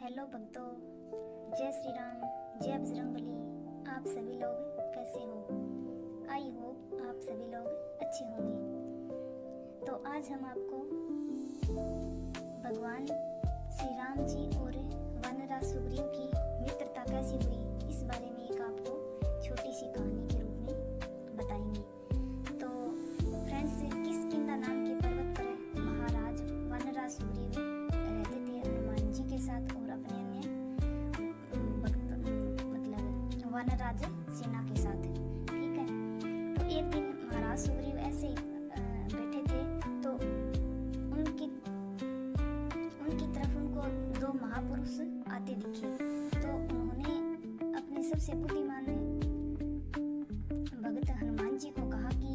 Hello भक्तों, जय श्री राम, जय बजरंगबली। आप सभी लोग कैसे हो? आई होप आप सभी लोग अच्छे होंगे। तो आज हम आपको भगवान श्री राम जी और वानराज सुग्रीव की मित्रता कैसी हुई, इस बारे में एक आपको छोटी सी कहानी के रूप में बताएंगे। तो फ्रेंड्स, किष्किंधा नाम के पर्वत पर महाराज वानराज सुग्रीव रहते थे हनुमान जी के साथ और अपने अन्य वानराज सेना के साथ। ठीक है। तो एक दिन महाराज सुग्रीव ऐसे ही बैठे थे, तो उनकी तरफ उनको दो महापुरुष आते दिखे। तो उन्होंने अपने सबसे बुद्धिमान भगत हनुमान जी को कहा कि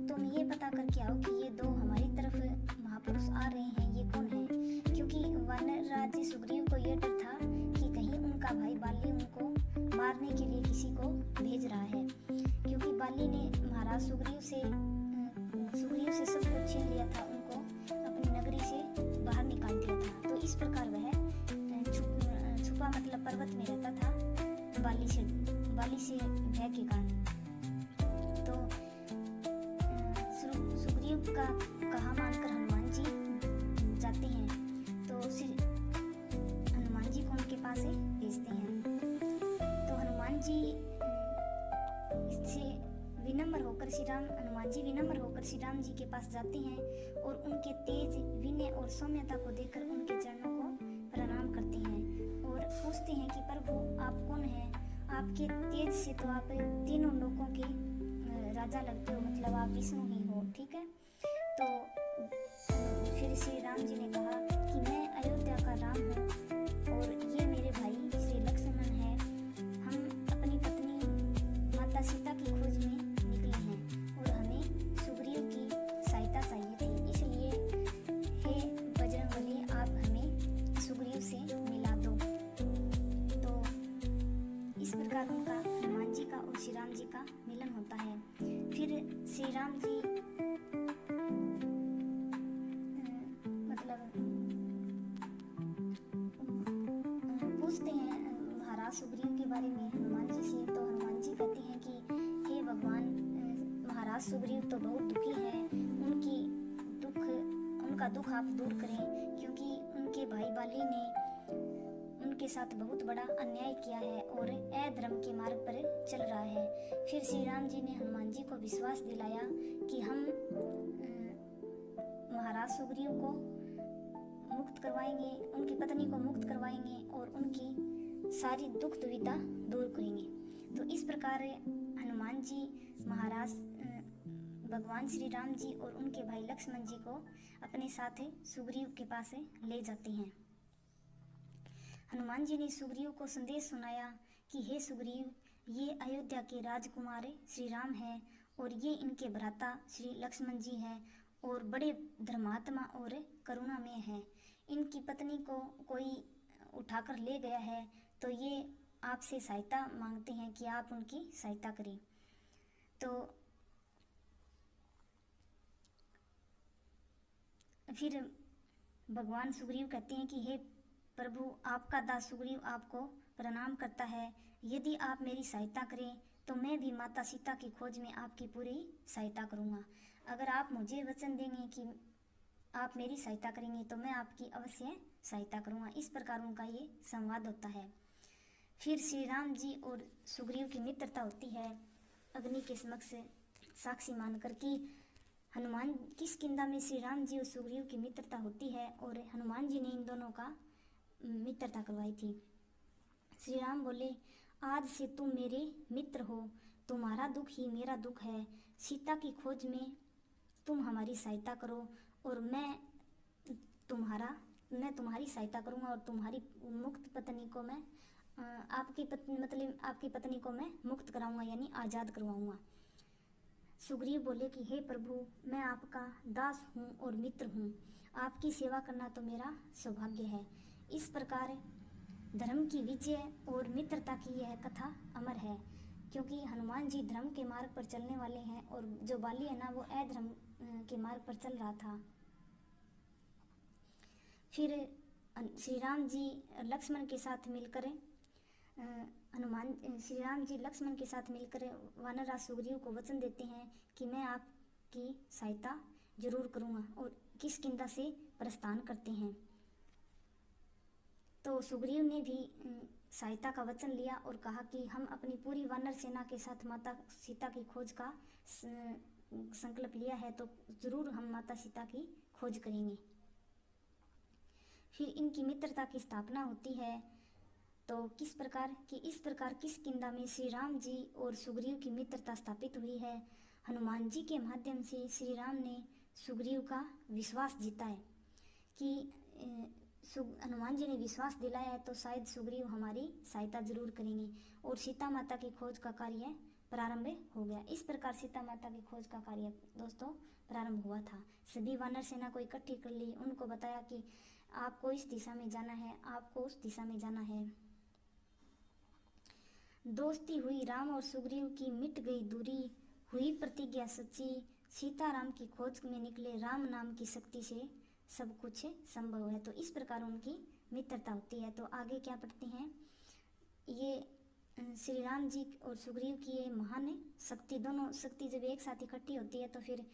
तुम ये पता करके आओ कि ये दो हमारी तरफ महापुरुष आ रहे हैं, ये कौन है। क्योंकि वानराज सुग्रीव को ये डर था कि कहीं उनका भाई बाली उनको मारने के लिए किसी को भेज रहा है, क्योंकि बाली ने महाराज सुग्रीव से सब कुछ छीन लिया था, उनको अपनी नगरी से बाहर निकाल दिया था। तो इस प्रकार वह छुपा मतलब पर्वत में रहता था बाली से भय के कारण। तो सुग्रीव का कहा मानकर हनुमान जी जाते हैं, तो हनुमान जी को उनके पास भेजते हैं। तो हनुमान जी इससे हनुमान जी विनम्र होकर श्री राम जी के पास जाते हैं और उनके तेज विनय और सौम्यता को देखकर उनके चरणों को प्रणाम करते हैं और पूछते हैं कि प्रभु आप कौन हैं? आपके तेज से तो आप तीनों लोकों के राजा लगते हो, मतलब आप विष्णु ही हो। ठीक है। तो फिर श्री राम जी ने कहा कि मैं अयोध्या का राम हूँ और ये मेरे भाई श्री लक्ष्मण है। हम अपनी पत्नी माता सीता की खोज में निकले हैं और हमें सुग्रीव की सहायता चाहिए थी, इसलिए हे बजरंगबली, आप हमें सुग्रीव से मिला दो। तो इस प्रकार उनका हनुमान जी का और श्री राम जी का मिलन होता है। फिर श्री राम जी पूछते हैं महाराज सुग्रीव के बारे में हनुमान जी से। तो हनुमान जी कहते हैं कि हे भगवान, महाराज सुग्रीव तो बहुत दुखी हैं, उनका दुख आप दूर करें, क्योंकि उनके भाई बाली ने उनके साथ बहुत बड़ा अन्याय किया है और अधर्म के मार्ग पर चल रहा है। फिर श्री राम जी ने हनुमान जी को विश्वास दिलाया कि हम महाराज सुग्रीव को मुक्त करवाएंगे, उनकी पत्नी को मुक्त करवाएंगे और उनकी सारी दुख दुविधा दूर करेंगे। तो इस प्रकार हनुमान जी महाराज भगवान श्री राम जी और उनके भाई लक्ष्मण जी को अपने साथ सुग्रीव के पास ले जाते हैं। हनुमान जी ने सुग्रीव को संदेश सुनाया कि हे सुग्रीव, ये अयोध्या के राजकुमार श्री राम हैं और ये इनके भ्राता श्री लक्ष्मण जी हैं और बड़े धर्मात्मा और करुणामय हैं। इनकी पत्नी को कोई उठाकर ले गया है, तो ये आपसे सहायता मांगते हैं कि आप उनकी सहायता करें। तो फिर भगवान सुग्रीव कहते हैं कि हे प्रभु, आपका दास सुग्रीव आपको प्रणाम करता है। यदि आप मेरी सहायता करें तो मैं भी माता सीता की खोज में आपकी पूरी सहायता करूँगा। अगर आप मुझे वचन देंगे कि आप मेरी सहायता करेंगे तो मैं आपकी अवश्य सहायता करूँगा। इस प्रकार उनका ये संवाद होता है। फिर श्री राम जी और सुग्रीव की मित्रता होती है अग्नि के समक्ष साक्षी मानकर कि हनुमान किष्किंधा में श्री राम जी और सुग्रीव की मित्रता होती है और हनुमान जी ने इन दोनों का मित्रता करवाई थी। श्री राम बोले, आज से तुम मेरे मित्र हो, तुम्हारा दुख ही मेरा दुख है। सीता की खोज में तुम हमारी सहायता करो और मैं तुम्हारी सहायता करूंगा और तुम्हारी मुक्त पत्नी को मैं आपकी पत्नी को मैं मुक्त कराऊंगा, यानी आज़ाद करवाऊंगा। सुग्रीव बोले कि हे प्रभु, मैं आपका दास हूँ और मित्र हूँ, आपकी सेवा करना तो मेरा सौभाग्य है। इस प्रकार धर्म की विजय और मित्रता की यह कथा अमर है, क्योंकि हनुमान जी धर्म के मार्ग पर चलने वाले हैं और जो बाली है ना, वो अधर्म के मार्ग पर चल रहा था। फिर श्री राम जी लक्ष्मण के साथ मिलकर श्री राम जी लक्ष्मण के साथ मिलकर वानरराज सुग्रीव को वचन देते हैं कि मैं आपकी सहायता जरूर करूँगा, और किष्किंधा से प्रस्थान करते हैं। तो सुग्रीव ने भी सहायता का वचन लिया और कहा कि हम अपनी पूरी वानर सेना के साथ माता सीता की खोज का संकल्प लिया है, तो जरूर हम माता सीता की खोज करेंगे। फिर इनकी मित्रता की स्थापना होती है। तो किस प्रकार किष्किंधा में श्री राम जी और सुग्रीव की मित्रता स्थापित हुई है। हनुमान जी के माध्यम से श्री राम ने सुग्रीव का विश्वास जीता है कि हनुमान जी ने विश्वास दिलाया है तो शायद सुग्रीव हमारी सहायता जरूर करेंगे, और सीता माता की खोज का कार्य प्रारंभ हो गया। इस प्रकार सीता माता की खोज का कार्य दोस्तों प्रारंभ हुआ था। सभी वानर सेना को इकट्ठी कर ली, उनको बताया कि आपको इस दिशा में जाना है, आपको उस दिशा में जाना है। दोस्ती हुई राम और सुग्रीव की, मिट गई दूरी, हुई प्रतिज्ञा सच्ची, सीताराम की खोज में निकले, राम नाम की शक्ति से सब कुछ संभव है। तो इस प्रकार उनकी मित्रता होती है। तो आगे क्या पढ़ते हैं, ये श्री राम जी और सुग्रीव की ये महान शक्ति, दोनों शक्ति जब एक साथ इकट्ठी होती है तो फिर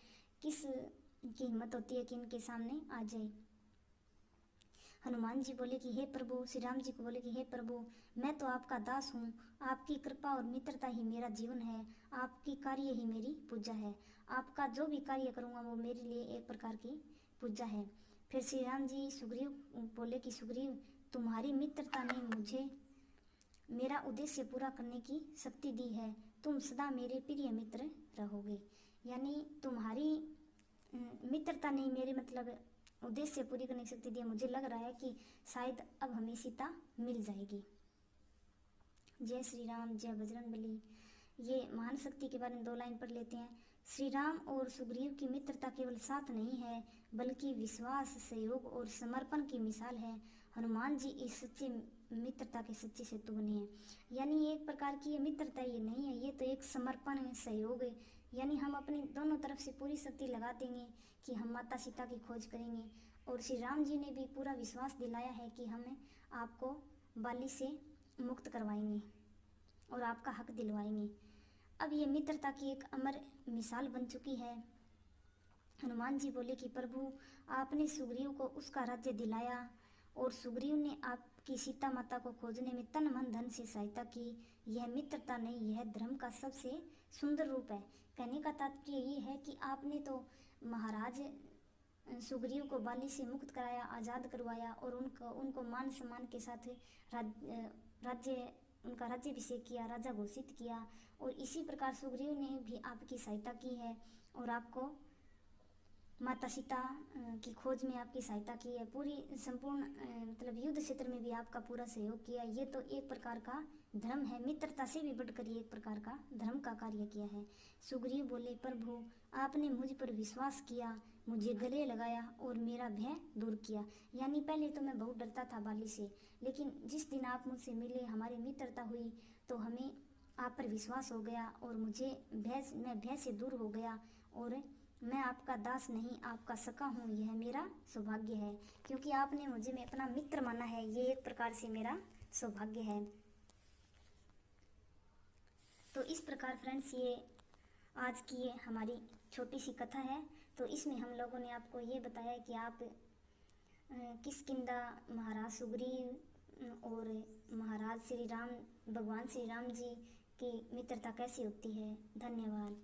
किस की हिम्मत होती है कि इनके सामने आ जाए। हनुमान जी बोले कि हे प्रभु, श्री राम जी को बोले कि हे प्रभु, मैं तो आपका दास हूँ, आपकी कृपा और मित्रता ही मेरा जीवन है, आपकी कार्य ही मेरी पूजा है, आपका जो भी कार्य करूँगा वो मेरे लिए एक प्रकार की पूजा है। फिर श्री राम जी सुग्रीव बोले कि सुग्रीव, तुम्हारी मित्रता ने मुझे मेरा उद्देश्य पूरा करने की शक्ति दी है, तुम सदा मेरे प्रिय मित्र रहोगे। यानी तुम्हारी मित्रता ने मेरे उद्देश्य पूरी करने की शक्ति दी है। मुझे लग रहा है कि शायद अब हमें सीता मिल जाएगी। जय श्री राम, जय बजरंगबली। ये महान शक्ति के बारे में 2 लाइन पढ़ लेते हैं। श्री राम और सुग्रीव की मित्रता केवल साथ नहीं है, बल्कि विश्वास, सहयोग और समर्पण की मिसाल है। हनुमान जी इस सच्ची मित्रता के सच्चे सेतु बने हैं। यानी एक प्रकार की ये मित्रता ये नहीं है, ये तो एक समर्पण है, सहयोग है। यानी हम अपनी दोनों तरफ से पूरी शक्ति लगा देंगे कि हम माता सीता की खोज करेंगे, और श्री राम जी ने भी पूरा विश्वास दिलाया है कि हम आपको बाली से मुक्त करवाएंगे और आपका हक दिलवाएंगे। अब ये मित्रता की एक अमर मिसाल बन चुकी है। हनुमान जी बोले कि प्रभु, आपने सुग्रीव को उसका राज्य दिलाया और सुग्रीव ने आपकी सीता माता को खोजने में तन मन धन से सहायता की। यह मित्रता नहीं, यह धर्म का सबसे सुंदर रूप है। कहने का तात्पर्य ये है कि आपने तो महाराज सुग्रीव को बाली से मुक्त कराया, आज़ाद करवाया, और उनको मान सम्मान के साथ उनका राज्याभिषेक किया, राजा घोषित किया, और इसी प्रकार सुग्रीव ने भी आपकी सहायता की है और आपको माता सीता की खोज में आपकी सहायता की है। पूरी संपूर्ण युद्ध क्षेत्र में भी आपका पूरा सहयोग किया। ये तो एक प्रकार का धर्म है, मित्रता से भी बढ़कर एक प्रकार का धर्म का कार्य किया है। सुग्रीव बोले, प्रभु, आपने मुझ पर विश्वास किया, मुझे गले लगाया और मेरा भय दूर किया। यानी पहले तो मैं बहुत डरता था बाली से, लेकिन जिस दिन आप मुझसे मिले, हमारी मित्रता हुई, तो हमें आप पर विश्वास हो गया और मैं भय से दूर हो गया, और मैं आपका दास नहीं, आपका सखा हूँ। यह मेरा सौभाग्य है, क्योंकि आपने मुझे में अपना मित्र माना है। ये एक प्रकार से मेरा सौभाग्य है। तो इस प्रकार फ्रेंड्स, ये आज की ये हमारी छोटी सी कथा है। तो इसमें हम लोगों ने आपको ये बताया कि आप किष्किंधा, महाराज सुग्रीव और महाराज श्री राम, भगवान श्री राम जी की मित्रता कैसी होती है। धन्यवाद।